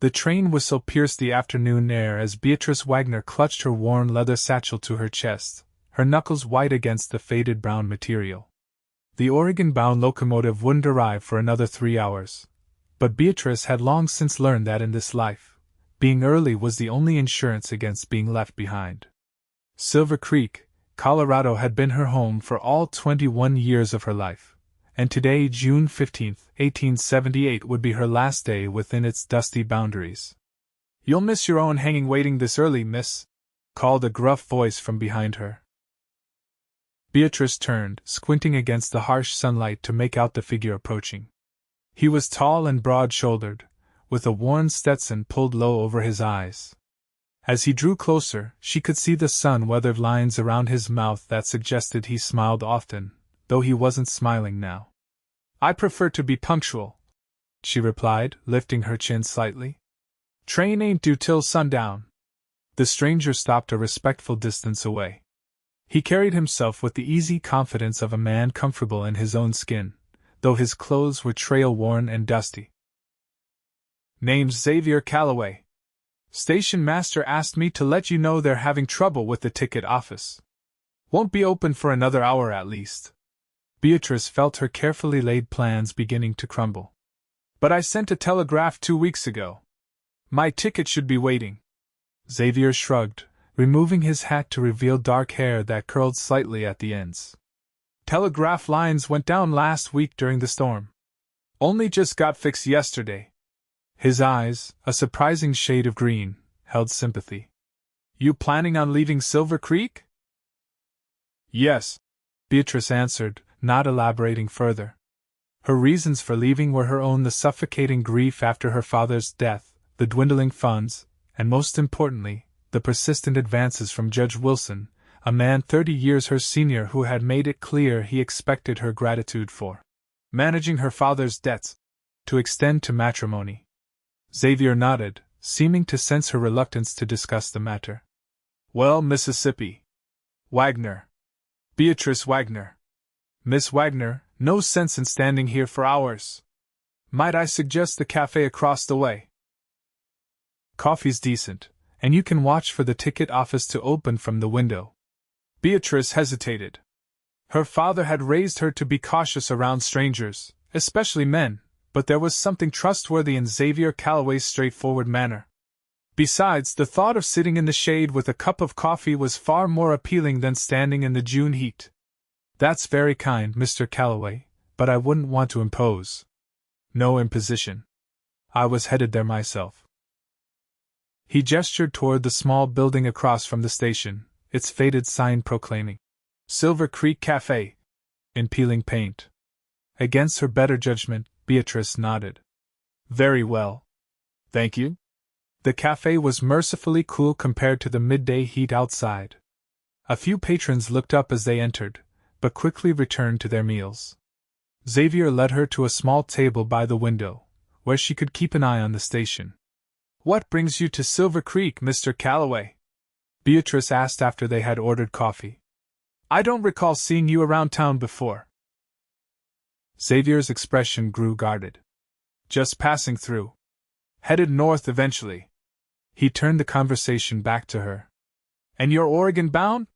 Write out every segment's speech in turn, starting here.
The train whistle pierced the afternoon air as Beatrice Wagner clutched her worn leather satchel to her chest, her knuckles white against the faded brown material. The Oregon-bound locomotive wouldn't arrive for another 3 hours. But Beatrice had long since learned that in this life, being early was the only insurance against being left behind. Silver Creek, Colorado had been her home for all 21 years of her life, and today, June 15, 1878, would be her last day within its dusty boundaries. "You'll miss your own hanging waiting this early, miss," called a gruff voice from behind her. Beatrice turned, squinting against the harsh sunlight to make out the figure approaching. He was tall and broad-shouldered, with a worn Stetson pulled low over his eyes. As he drew closer, she could see the sun-weathered lines around his mouth that suggested he smiled often, though he wasn't smiling now. "I prefer to be punctual," she replied, lifting her chin slightly. "Train ain't due till sundown." The stranger stopped a respectful distance away. He carried himself with the easy confidence of a man comfortable in his own skin, though his clothes were trail-worn and dusty. "Name's Xavier Calloway. Station master asked me to let you know they're having trouble with the ticket office. Won't be open for another hour at least." Beatrice felt her carefully laid plans beginning to crumble. "But I sent a telegraph 2 weeks ago. My ticket should be waiting." Xavier shrugged, removing his hat to reveal dark hair that curled slightly at the ends. "Telegraph lines went down last week during the storm. Only just got fixed yesterday." His eyes, a surprising shade of green, held sympathy. "You planning on leaving Silver Creek?" "Yes," Beatrice answered, not elaborating further. Her reasons for leaving were her own: the suffocating grief after her father's death, the dwindling funds, and most importantly, the persistent advances from Judge Wilson, a man 30 years her senior who had made it clear he expected her gratitude for managing her father's debts to extend to matrimony. Xavier nodded, seeming to sense her reluctance to discuss the matter. "Well, Mississippi. Wagner. Beatrice Wagner. Miss Wagner, no sense in standing here for hours. Might I suggest the cafe across the way? Coffee's decent, and you can watch for the ticket office to open from the window." Beatrice hesitated. Her father had raised her to be cautious around strangers, especially men, but there was something trustworthy in Xavier Calloway's straightforward manner. Besides, the thought of sitting in the shade with a cup of coffee was far more appealing than standing in the June heat. "That's very kind, Mr. Calloway, but I wouldn't want to impose." "No imposition. I was headed there myself." He gestured toward the small building across from the station, its faded sign proclaiming Silver Creek Cafe in peeling paint. Against her better judgment, Beatrice nodded. "Very well. Thank you." The cafe was mercifully cool compared to the midday heat outside. A few patrons looked up as they entered, but quickly returned to their meals. Xavier led her to a small table by the window, where she could keep an eye on the station. "What brings you to Silver Creek, Mr. Calloway?" Beatrice asked after they had ordered coffee. "I don't recall seeing you around town before." Xavier's expression grew guarded. "Just passing through. Headed north eventually." He turned the conversation back to her. "And you're Oregon bound?"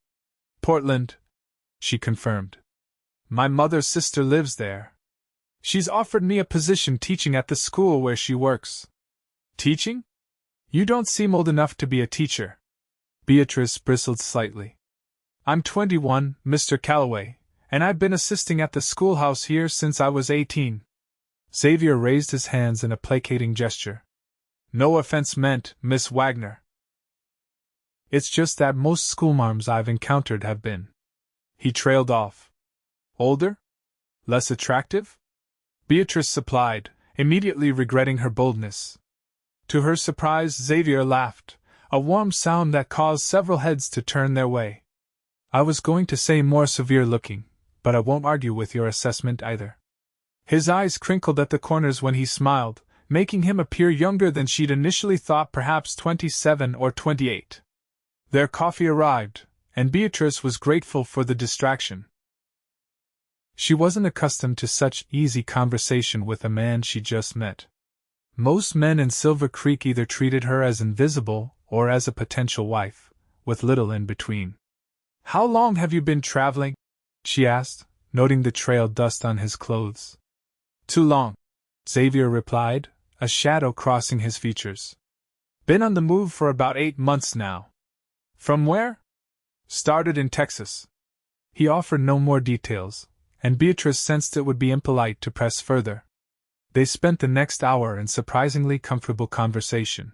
"Portland," she confirmed. "My mother's sister lives there. She's offered me a position teaching at the school where she works." "Teaching? You don't seem old enough to be a teacher." Beatrice bristled slightly. "I'm 21, Mr. Calloway, and I've been assisting at the schoolhouse here since I was 18. Xavier raised his hands in a placating gesture. "No offense meant, Miss Wagner. It's just that most schoolmarms I've encountered have been." He trailed off. "Older? Less attractive?" Beatrice supplied, immediately regretting her boldness. To her surprise, Xavier laughed, a warm sound that caused several heads to turn their way. "I was going to say more severe-looking, but I won't argue with your assessment either." His eyes crinkled at the corners when he smiled, making him appear younger than she'd initially thought, perhaps 27 or 28. Their coffee arrived, and Beatrice was grateful for the distraction. She wasn't accustomed to such easy conversation with a man she just met. Most men in Silver Creek either treated her as invisible or as a potential wife, with little in between. "How long have you been traveling?" she asked, noting the trail dust on his clothes. "Too long," Xavier replied, a shadow crossing his features. "Been on the move for about 8 months now." "From where?" "Started in Texas." He offered no more details, and Beatrice sensed it would be impolite to press further. They spent the next hour in surprisingly comfortable conversation.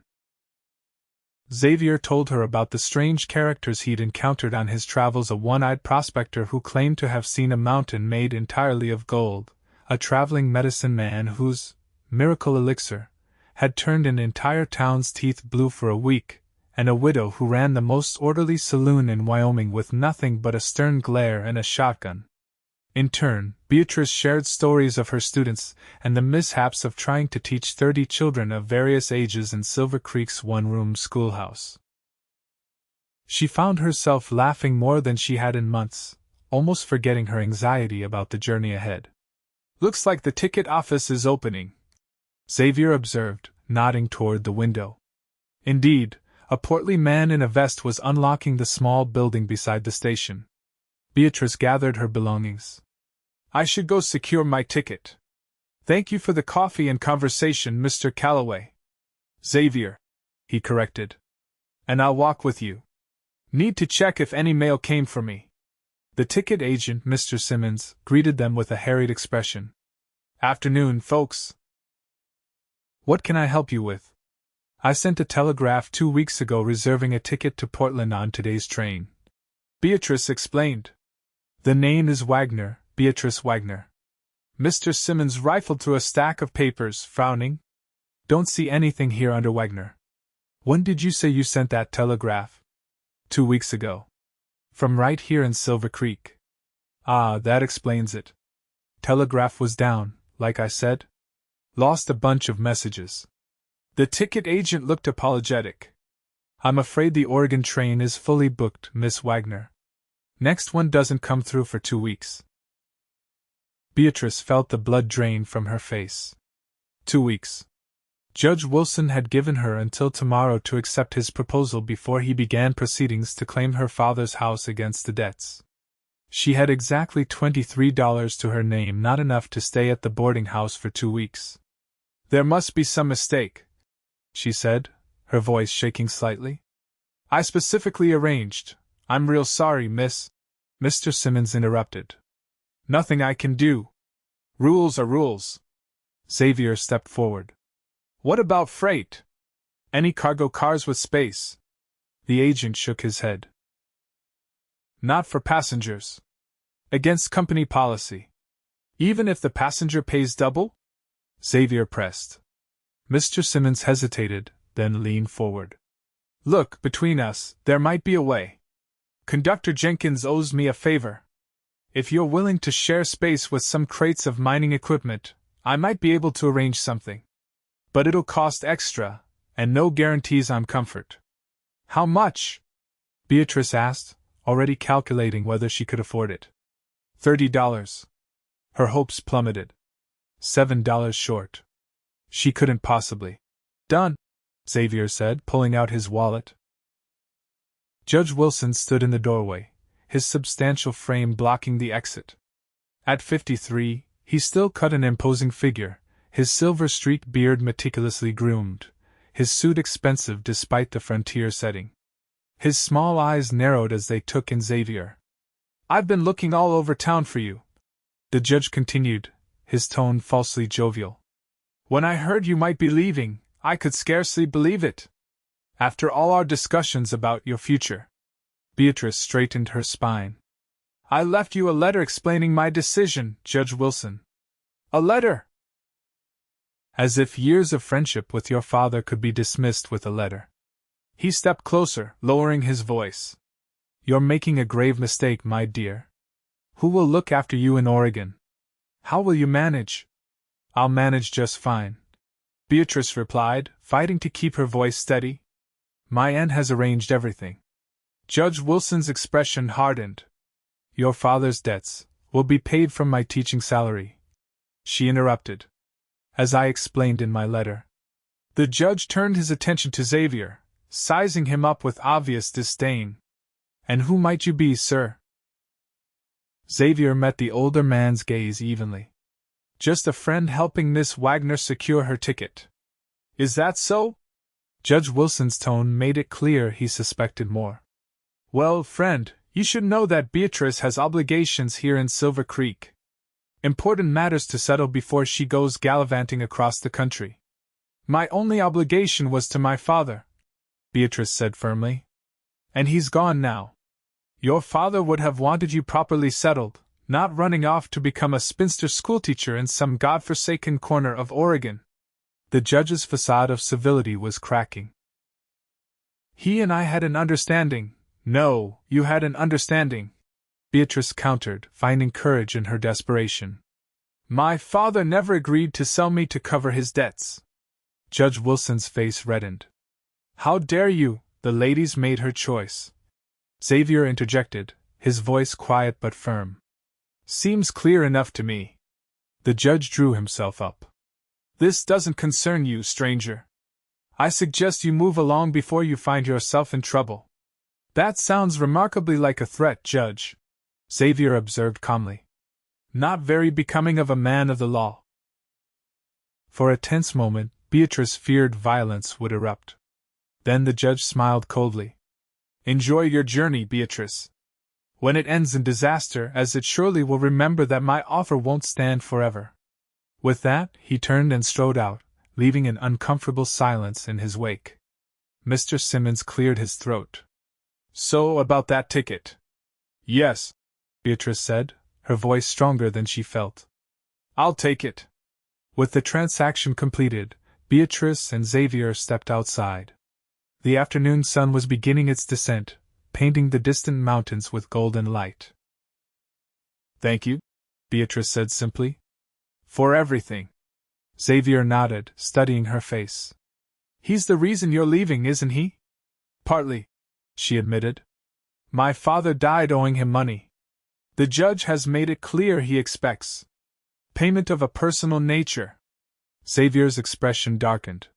Xavier told her about the strange characters he'd encountered on his travels: a one-eyed prospector who claimed to have seen a mountain made entirely of gold, a traveling medicine man whose miracle elixir had turned an entire town's teeth blue for a week, and a widow who ran the most orderly saloon in Wyoming with nothing but a stern glare and a shotgun. In turn, Beatrice shared stories of her students and the mishaps of trying to teach 30 children of various ages in Silver Creek's one-room schoolhouse. She found herself laughing more than she had in months, almost forgetting her anxiety about the journey ahead. "Looks like the ticket office is opening," Xavier observed, nodding toward the window. Indeed, a portly man in a vest was unlocking the small building beside the station. Beatrice gathered her belongings. "I should go secure my ticket. Thank you for the coffee and conversation, Mr. Calloway." "Xavier," he corrected. "And I'll walk with you. Need to check if any mail came for me." The ticket agent, Mr. Simmons, greeted them with a harried expression. "Afternoon, folks. What can I help you with?" "I sent a telegraph 2 weeks ago reserving a ticket to Portland on today's train," Beatrice explained. "The name is Wagner, Beatrice Wagner." Mr. Simmons rifled through a stack of papers, frowning. "Don't see anything here under Wagner." "When did you say you sent that telegraph?" 2 weeks ago. From right here in Silver Creek." "Ah, that explains it. Telegraph was down, like I said. Lost a bunch of messages." The ticket agent looked apologetic. "I'm afraid the Oregon train is fully booked, Miss Wagner. Next one doesn't come through for 2 weeks. Beatrice felt the blood drain from her face. 2 weeks. Judge Wilson had given her until tomorrow to accept his proposal before he began proceedings to claim her father's house against the debts. She had exactly $23 to her name, not enough to stay at the boarding house for 2 weeks. "There must be some mistake," she said, her voice shaking slightly. "I specifically arranged. I'm real sorry, miss," Mr. Simmons interrupted. "Nothing I can do. Rules are rules." Xavier stepped forward. "What about freight? Any cargo cars with space?" The agent shook his head. "Not for passengers. Against company policy." "Even if the passenger pays double?" Xavier pressed. Mr. Simmons hesitated, then leaned forward. "Look, between us, there might be a way. Conductor Jenkins owes me a favor. If you're willing to share space with some crates of mining equipment, I might be able to arrange something. But it'll cost extra, and no guarantees on comfort." "How much?" Beatrice asked, already calculating whether she could afford it. $30. Her hopes plummeted. $7 short. She couldn't possibly. "Done," Xavier said, pulling out his wallet. Judge Wilson stood in the doorway, his substantial frame blocking the exit. At 53, he still cut an imposing figure, his silver-streaked beard meticulously groomed, his suit expensive despite the frontier setting. His small eyes narrowed as they took in Xavier. "I've been looking all over town for you," the judge continued, his tone falsely jovial. "When I heard you might be leaving, I could scarcely believe it. After all our discussions about your future." Beatrice straightened her spine. "I left you a letter explaining my decision, Judge Wilson." "A letter?" As if years of friendship with your father could be dismissed with a letter. He stepped closer, lowering his voice. "You're making a grave mistake, my dear. Who will look after you in Oregon? How will you manage?" "I'll manage just fine," Beatrice replied, fighting to keep her voice steady. "My aunt has arranged everything." Judge Wilson's expression hardened. "Your father's debts will be paid from my teaching salary," she interrupted. "As I explained in my letter." The judge turned his attention to Xavier, sizing him up with obvious disdain. And who might you be, sir? Xavier met the older man's gaze evenly. Just a friend helping Miss Wagner secure her ticket. Is that so? Judge Wilson's tone made it clear he suspected more. Well, friend, you should know that Beatrice has obligations here in Silver Creek. Important matters to settle before she goes gallivanting across the country. My only obligation was to my father, Beatrice said firmly. And he's gone now. Your father would have wanted you properly settled, not running off to become a spinster schoolteacher in some godforsaken corner of Oregon. The judge's facade of civility was cracking. He and I had an understanding. No, you had an understanding, Beatrice countered, finding courage in her desperation. My father never agreed to sell me to cover his debts. Judge Wilson's face reddened. How dare you? The lady's made her choice. Xavier interjected, his voice quiet but firm. Seems clear enough to me. The judge drew himself up. This doesn't concern you, stranger. I suggest you move along before you find yourself in trouble. That sounds remarkably like a threat, Judge, Xavier observed calmly. Not very becoming of a man of the law. For a tense moment, Beatrice feared violence would erupt. Then the judge smiled coldly. Enjoy your journey, Beatrice. When it ends in disaster, as it surely will, remember that my offer won't stand forever. With that, he turned and strode out, leaving an uncomfortable silence in his wake. Mr. Simmons cleared his throat. So, about that ticket. Yes, Beatrice said, her voice stronger than she felt. I'll take it. With the transaction completed, Beatrice and Xavier stepped outside. The afternoon sun was beginning its descent, painting the distant mountains with golden light. Thank you, Beatrice said simply. For everything. Xavier nodded, studying her face. He's the reason you're leaving, isn't he? Partly, she admitted. My father died owing him money. The judge has made it clear he expects payment of a personal nature. Xavier's expression darkened.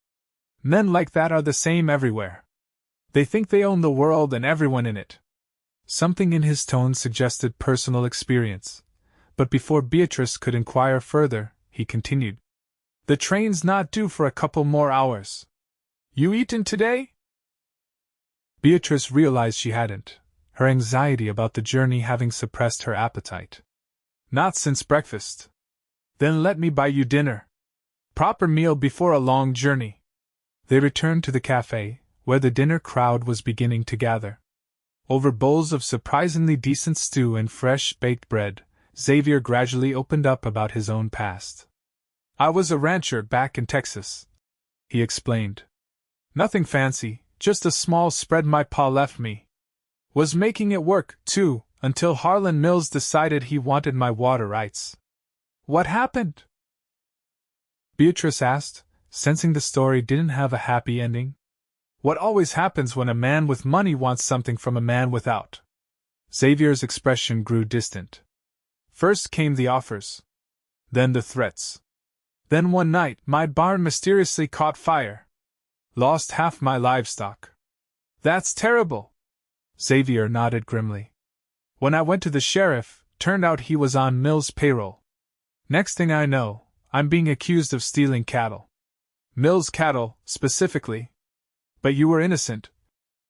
Men like that are the same everywhere. They think they own the world and everyone in it. Something in his tone suggested personal experience, but before Beatrice could inquire further, he continued. The train's not due for a couple more hours. You eaten today? Beatrice realized she hadn't, her anxiety about the journey having suppressed her appetite. Not since breakfast. Then let me buy you dinner. Proper meal before a long journey. They returned to the cafe, where the dinner crowd was beginning to gather. Over bowls of surprisingly decent stew and fresh baked bread, Xavier gradually opened up about his own past. I was a rancher back in Texas, he explained. Nothing fancy, just a small spread my pa left me. Was making it work, too, until Harlan Mills decided he wanted my water rights. What happened? Beatrice asked, sensing the story didn't have a happy ending. What always happens when a man with money wants something from a man without? Xavier's expression grew distant. First came the offers. Then the threats. Then one night, my barn mysteriously caught fire. Lost half my livestock. That's terrible. Xavier nodded grimly. When I went to the sheriff, turned out he was on Mill's payroll. Next thing I know, I'm being accused of stealing cattle. Mill's cattle, specifically. But you were innocent,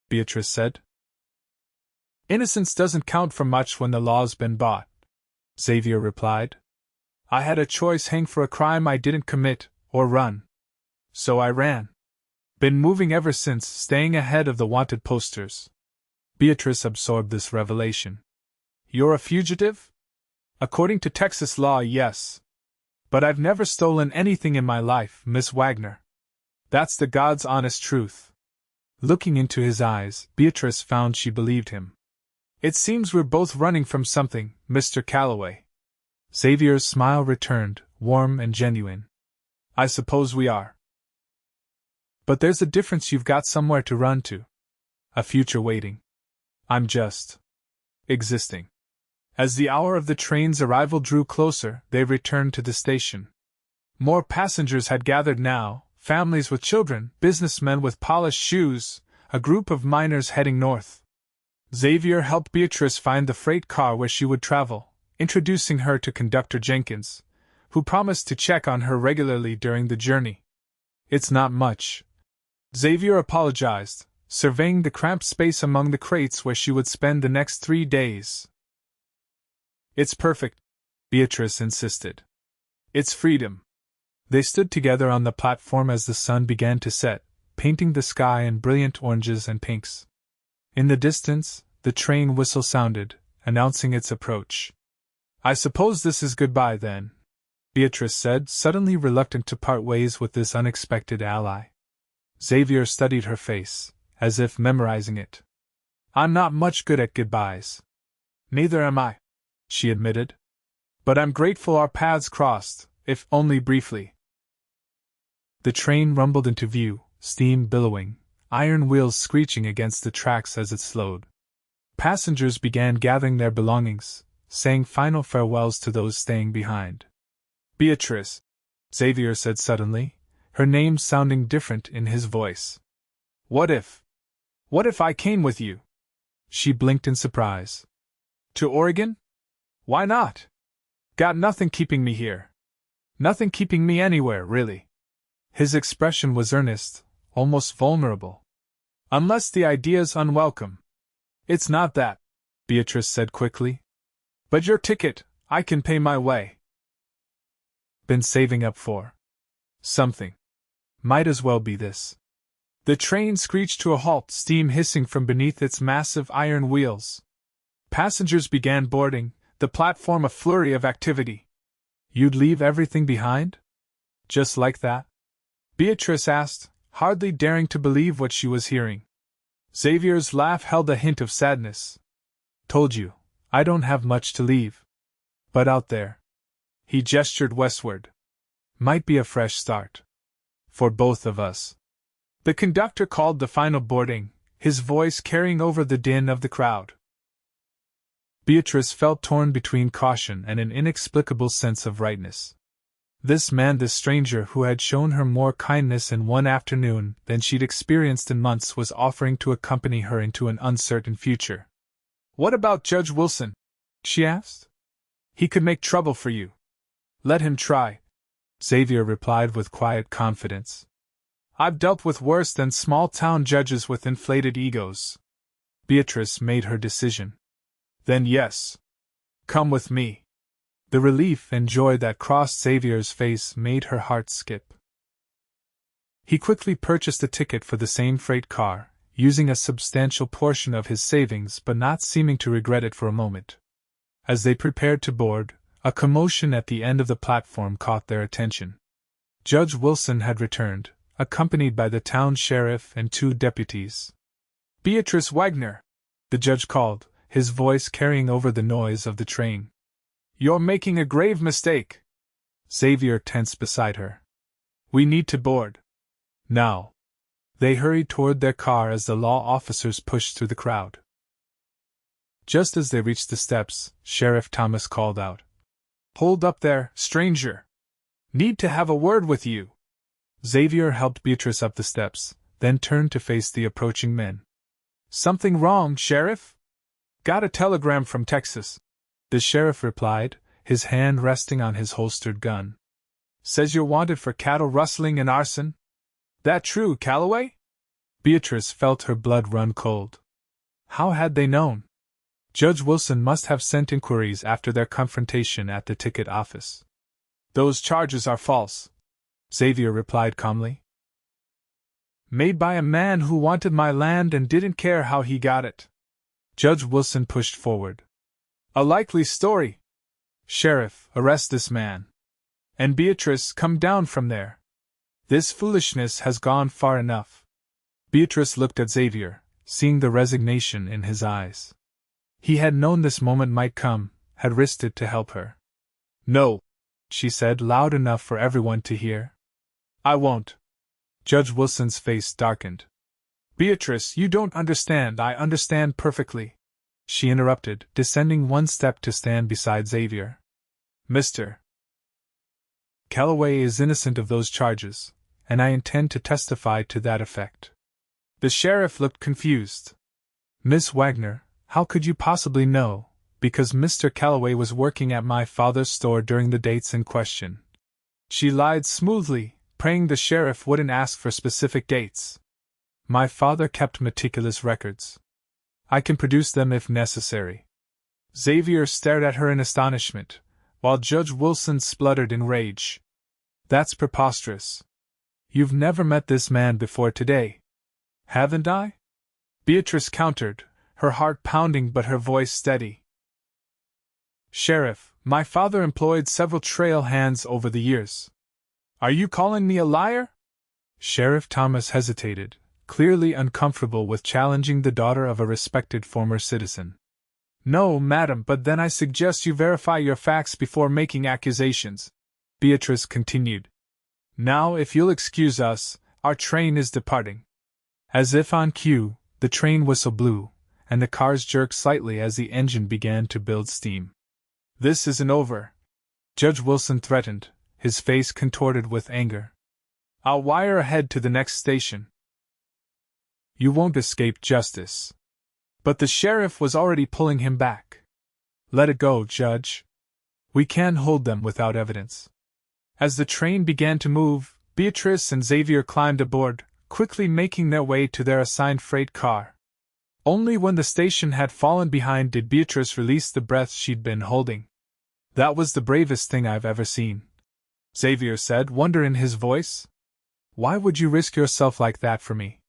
Beatrice said. Innocence doesn't count for much when the law's been bought, Xavier replied. I had a choice: hang for a crime I didn't commit, or run. So I ran. Been moving ever since, staying ahead of the wanted posters. Beatrice absorbed this revelation. You're a fugitive? According to Texas law, yes. But I've never stolen anything in my life, Miss Wagner. That's the God's honest truth. Looking into his eyes, Beatrice found she believed him. It seems we're both running from something, Mr. Calloway. Xavier's smile returned, warm and genuine. I suppose we are. But there's a difference. You've got somewhere to run to. A future waiting. I'm just existing. As the hour of the train's arrival drew closer, they returned to the station. More passengers had gathered now, families with children, businessmen with polished shoes, a group of miners heading north. Xavier helped Beatrice find the freight car where she would travel, introducing her to Conductor Jenkins, who promised to check on her regularly during the journey. It's not much. Xavier apologized, surveying the cramped space among the crates where she would spend the next 3 days. It's perfect, Beatrice insisted. It's freedom. They stood together on the platform as the sun began to set, painting the sky in brilliant oranges and pinks. In the distance, the train whistle sounded, announcing its approach. I suppose this is goodbye then, Beatrice said, suddenly reluctant to part ways with this unexpected ally. Xavier studied her face, as if memorizing it. I'm not much good at goodbyes. Neither am I, she admitted. But I'm grateful our paths crossed, if only briefly. The train rumbled into view, steam billowing, iron wheels screeching against the tracks as it slowed. Passengers began gathering their belongings, saying final farewells to those staying behind. Beatrice, Xavier said suddenly, her name sounding different in his voice. What if I came with you? She blinked in surprise. To Oregon? Why not? Got nothing keeping me here. Nothing keeping me anywhere, really. His expression was earnest, almost vulnerable. Unless the idea's unwelcome. It's not that, Beatrice said quickly. But your ticket, I can pay my way. Been saving up for something. Might as well be this. The train screeched to a halt, steam hissing from beneath its massive iron wheels. Passengers began boarding, the platform a flurry of activity. You'd leave everything behind? Just like that? Beatrice asked, hardly daring to believe what she was hearing. Xavier's laugh held a hint of sadness. Told you, I don't have much to leave. But out there. He gestured westward. Might be a fresh start. For both of us. The conductor called the final boarding, his voice carrying over the din of the crowd. Beatrice felt torn between caution and an inexplicable sense of rightness. This stranger who had shown her more kindness in one afternoon than she'd experienced in months, was offering to accompany her into an uncertain future. What about Judge Wilson? She asked. He could make trouble for you. Let him try, Xavier replied with quiet confidence. I've dealt with worse than small-town judges with inflated egos. Beatrice made her decision. Then yes. Come with me. The relief and joy that crossed Xavier's face made her heart skip. He quickly purchased a ticket for the same freight car, using a substantial portion of his savings but not seeming to regret it for a moment. As they prepared to board, a commotion at the end of the platform caught their attention. Judge Wilson had returned, accompanied by the town sheriff and 2 deputies. Beatrice Wagner, the judge called, his voice carrying over the noise of the train. You're making a grave mistake. Xavier tensed beside her. We need to board. Now. They hurried toward their car as the law officers pushed through the crowd. Just as they reached the steps, Sheriff Thomas called out. Hold up there, stranger. Need to have a word with you. Xavier helped Beatrice up the steps, then turned to face the approaching men. Something wrong, Sheriff? Got a telegram from Texas. The sheriff replied, his hand resting on his holstered gun. Says you're wanted for cattle rustling and arson? That true, Calloway? Beatrice felt her blood run cold. How had they known? Judge Wilson must have sent inquiries after their confrontation at the ticket office. Those charges are false, Xavier replied calmly. Made by a man who wanted my land and didn't care how he got it. Judge Wilson pushed forward. A likely story. Sheriff, arrest this man. And Beatrice, come down from there. This foolishness has gone far enough. Beatrice looked at Xavier, seeing the resignation in his eyes. He had known this moment might come, had risked it to help her. No, she said loud enough for everyone to hear. I won't. Judge Wilson's face darkened. Beatrice, you don't understand. I understand perfectly. She interrupted, descending 1 step to stand beside Xavier. Mr. Calloway is innocent of those charges, and I intend to testify to that effect." The sheriff looked confused. "Miss Wagner, how could you possibly know? Because Mr. Calloway was working at my father's store during the dates in question." She lied smoothly, praying the sheriff wouldn't ask for specific dates. "My father kept meticulous records. I can produce them if necessary." Xavier stared at her in astonishment, while Judge Wilson spluttered in rage. "That's preposterous. You've never met this man before today." "Haven't I?" Beatrice countered, her heart pounding but her voice steady. "Sheriff, my father employed several trail hands over the years." "Are you calling me a liar?" Sheriff Thomas hesitated, clearly uncomfortable with challenging the daughter of a respected former citizen. "No, madam, but then I suggest you verify your facts before making accusations," Beatrice continued. "Now, if you'll excuse us, our train is departing." As if on cue, the train whistle blew, and the cars jerked slightly as the engine began to build steam. "This isn't over," Judge Wilson threatened, his face contorted with anger. "I'll wire ahead to the next station." "You won't escape justice." But the sheriff was already pulling him back. "Let it go, Judge. We can't hold them without evidence." As the train began to move, Beatrice and Xavier climbed aboard, quickly making their way to their assigned freight car. Only when the station had fallen behind did Beatrice release the breath she'd been holding. "That was the bravest thing I've ever seen," Xavier said, wonder in his voice. "Why would you risk yourself like that for me?"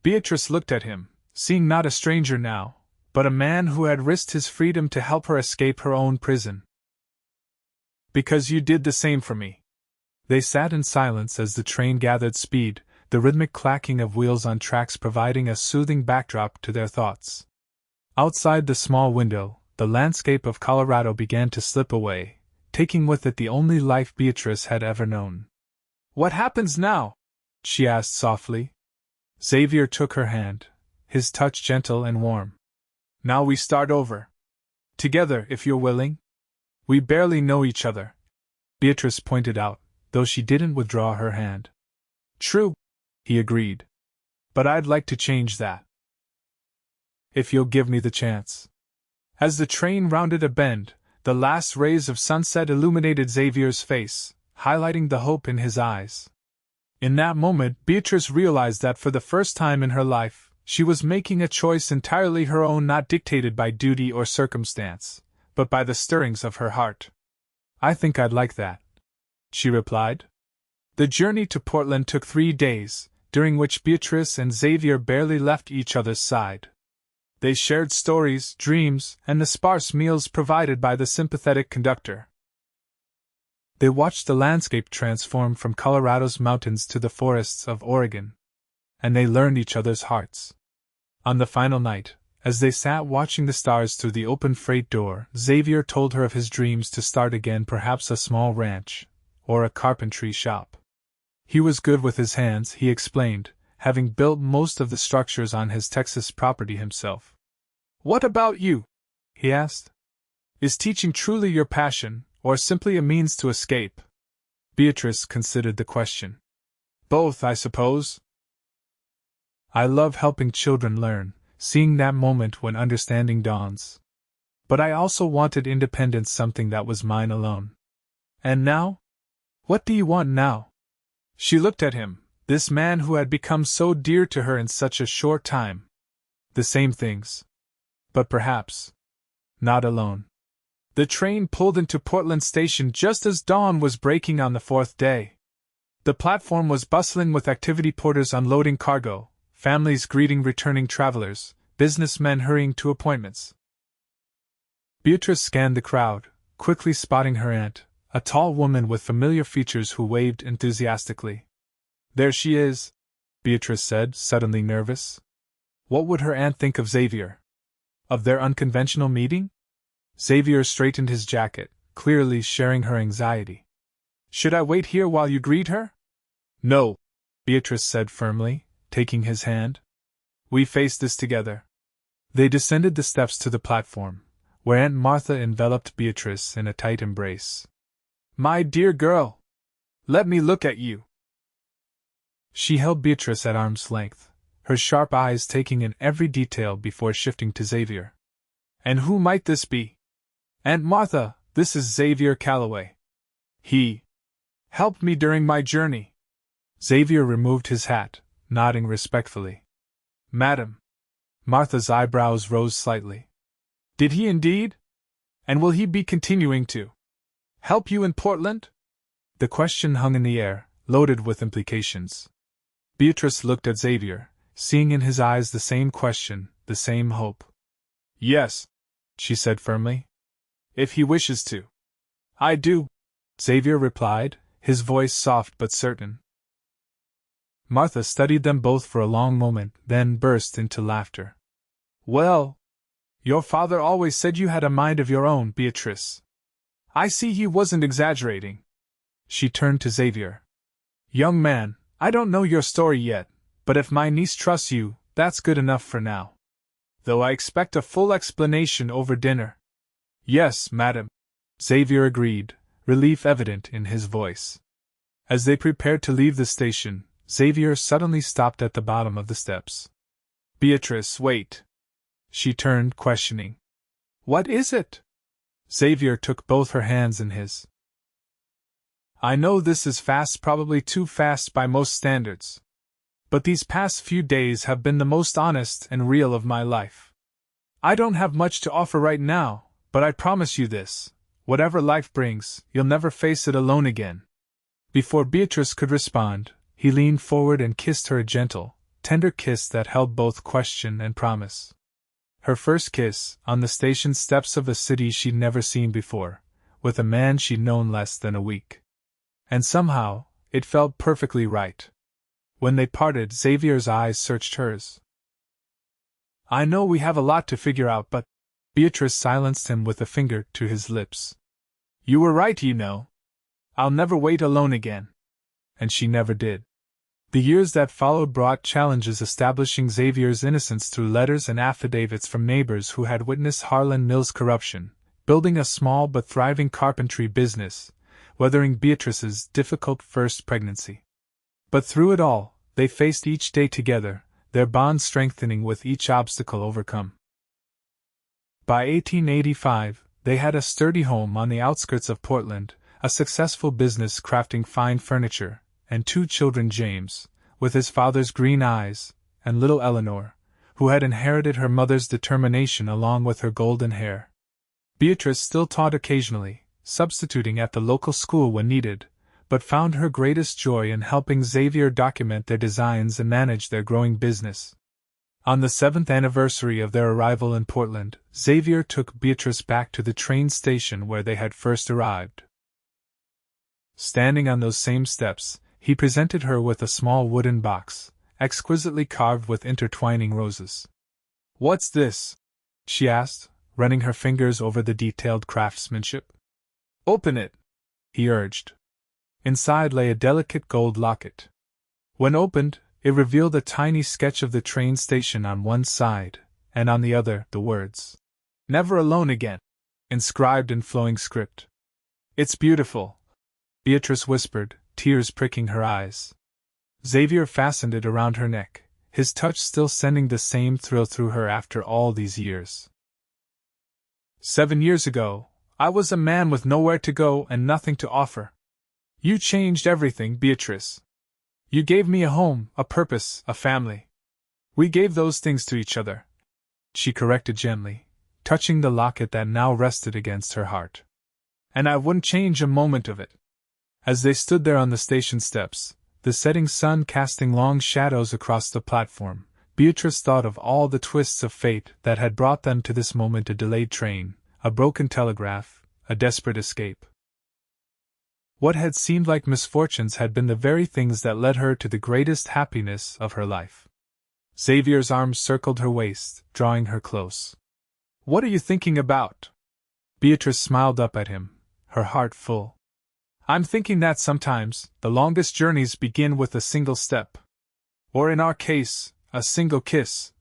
Beatrice looked at him, seeing not a stranger now, but a man who had risked his freedom to help her escape her own prison. "Because you did the same for me." They sat in silence as the train gathered speed, the rhythmic clacking of wheels on tracks providing a soothing backdrop to their thoughts. Outside the small window, the landscape of Colorado began to slip away, taking with it the only life Beatrice had ever known. "What happens now?" she asked softly. Xavier took her hand, his touch gentle and warm. "Now we start over. Together, if you're willing. We barely know each other," Beatrice pointed out, though she didn't withdraw her hand. "True," he agreed. "But I'd like to change that. If you'll give me the chance." As the train rounded a bend, the last rays of sunset illuminated Xavier's face, highlighting the hope in his eyes. In that moment, Beatrice realized that for the first time in her life, she was making a choice entirely her own, not dictated by duty or circumstance, but by the stirrings of her heart. "I think I'd like that," she replied. The journey to Portland took 3 days, during which Beatrice and Xavier barely left each other's side. They shared stories, dreams, and the sparse meals provided by the sympathetic conductor. They watched the landscape transform from Colorado's mountains to the forests of Oregon. And they learned each other's hearts. On the final night, as they sat watching the stars through the open freight door, Xavier told her of his dreams to start again, perhaps a small ranch, or a carpentry shop. He was good with his hands, he explained, having built most of the structures on his Texas property himself. "What about you?" he asked. "Is teaching truly your passion, or simply a means to escape?" Beatrice considered the question. "Both, I suppose. I love helping children learn, seeing that moment when understanding dawns. But I also wanted independence, something that was mine alone." "And now? What do you want now?" She looked at him, this man who had become so dear to her in such a short time. "The same things. But perhaps not alone." The train pulled into Portland Station just as dawn was breaking on the 4th day. The platform was bustling with activity, porters unloading cargo, families greeting returning travelers, businessmen hurrying to appointments. Beatrice scanned the crowd, quickly spotting her aunt, a tall woman with familiar features who waved enthusiastically. "There she is," Beatrice said, suddenly nervous. What would her aunt think of Xavier? Of their unconventional meeting? Xavier straightened his jacket, clearly sharing her anxiety. "Should I wait here while you greet her?" "No," Beatrice said firmly, taking his hand. "We face this together." They descended the steps to the platform, where Aunt Martha enveloped Beatrice in a tight embrace. "My dear girl! Let me look at you." She held Beatrice at arm's length, her sharp eyes taking in every detail before shifting to Xavier. And who might this be? Aunt Martha, this is Xavier Calloway. He helped me during my journey. Xavier removed his hat, nodding respectfully. Madam. Martha's eyebrows rose slightly. Did he indeed? And will he be continuing to help you in Portland? The question hung in the air, loaded with implications. Beatrice looked at Xavier, seeing in his eyes the same question, the same hope. Yes, she said firmly. If he wishes to. I do, Xavier replied, his voice soft but certain. Martha studied them both for a long moment, then burst into laughter. Well, your father always said you had a mind of your own, Beatrice. I see he wasn't exaggerating. She turned to Xavier. Young man, I don't know your story yet, but if my niece trusts you, that's good enough for now. Though I expect a full explanation over dinner. Yes, madam, Xavier agreed, relief evident in his voice. As they prepared to leave the station, Xavier suddenly stopped at the bottom of the steps. Beatrice, wait. She turned, questioning. What is it? Xavier took both her hands in his. I know this is fast, probably too fast by most standards. But these past few days have been the most honest and real of my life. I don't have much to offer right now, but I promise you this, whatever life brings, you'll never face it alone again. Before Beatrice could respond, he leaned forward and kissed her a gentle, tender kiss that held both question and promise. Her first kiss, on the station steps of a city she'd never seen before, with a man she'd known less than a week. And somehow, it felt perfectly right. When they parted, Xavier's eyes searched hers. I know we have a lot to figure out, but Beatrice silenced him with a finger to his lips. You were right, you know. I'll never wait alone again. And she never did. The years that followed brought challenges establishing Xavier's innocence through letters and affidavits from neighbors who had witnessed Harlan Mill's corruption, building a small but thriving carpentry business, weathering Beatrice's difficult first pregnancy. But through it all, they faced each day together, their bond strengthening with each obstacle overcome. By 1885, they had a sturdy home on the outskirts of Portland, a successful business crafting fine furniture, and 2 children, James, with his father's green eyes, and little Eleanor, who had inherited her mother's determination along with her golden hair. Beatrice still taught occasionally, substituting at the local school when needed, but found her greatest joy in helping Xavier document their designs and manage their growing business. On the 7th anniversary of their arrival in Portland, Xavier took Beatrice back to the train station where they had first arrived. Standing on those same steps, he presented her with a small wooden box, exquisitely carved with intertwining roses. What's this? She asked, running her fingers over the detailed craftsmanship. Open it, he urged. Inside lay a delicate gold locket. When opened, it revealed a tiny sketch of the train station on one side, and on the other, the words, Never alone again, inscribed in flowing script. It's beautiful, Beatrice whispered, tears pricking her eyes. Xavier fastened it around her neck, his touch still sending the same thrill through her after all these years. 7 years ago, I was a man with nowhere to go and nothing to offer. You changed everything, Beatrice. You gave me a home, a purpose, a family. We gave those things to each other, she corrected gently, touching the locket that now rested against her heart. And I wouldn't change a moment of it. As they stood there on the station steps, the setting sun casting long shadows across the platform, Beatrice thought of all the twists of fate that had brought them to this moment: a delayed train, a broken telegraph, a desperate escape. What had seemed like misfortunes had been the very things that led her to the greatest happiness of her life. Xavier's arms circled her waist, drawing her close. What are you thinking about? Beatrice smiled up at him, her heart full. I'm thinking that sometimes, the longest journeys begin with a single step. Or in our case, a single kiss.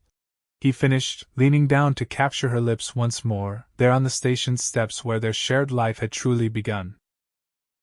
He finished, leaning down to capture her lips once more, there on the station steps where their shared life had truly begun.